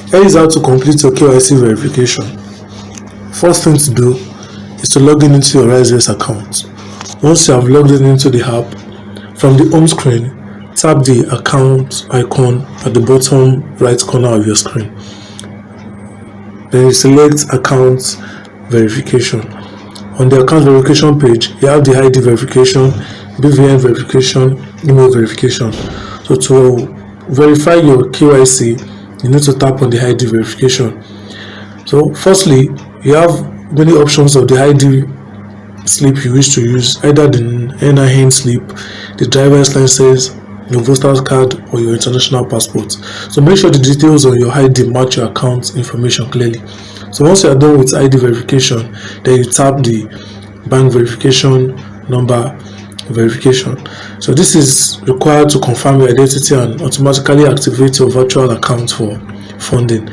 Here is how to complete your KYC verification. First thing to do is to log in into your Risevest account. Once you have logged in into the app, from the home screen, tap the account icon at the bottom right corner of your screen. Then you select account verification. On the account verification page, you have the ID verification, BVN verification, email verification. So to verify your KYC, you need to tap on the ID verification. So firstly, you have many options of the ID slip you wish to use, either the NIN slip, the driver's license, your voter's card, or your international passport. So make sure the details on your ID match your account information clearly. So once you are done with ID verification, then you tap the bank verification number verification. So this is required to confirm your identity and automatically activate your virtual account for funding.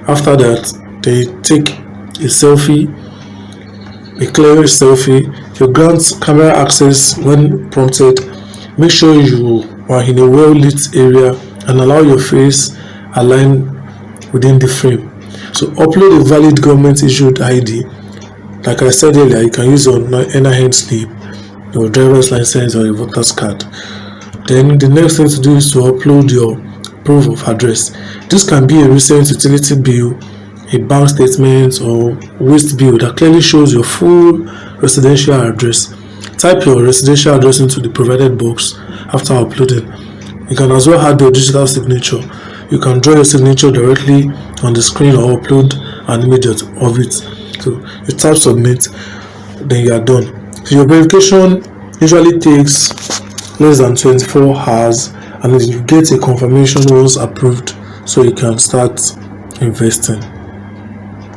After that, they take a selfie, a clear selfie. You grant camera access when prompted. Make sure you are in a well-lit area and allow your face align within the frame. So upload a valid government-issued ID. Like I said earlier, you can use your NIN slip, your driver's license, or your voter's card. Then the next thing to do is to upload your proof of address. This can be a recent utility bill, a bank statement, or waste bill that clearly shows your full residential address. Type your residential address into the provided box after uploading. You can as well add your digital signature. You can draw your signature directly on the screen or upload an image of it. So you tap submit, then you are done. So your verification usually takes less than 24 hours, and you get a confirmation once approved, so you can start investing.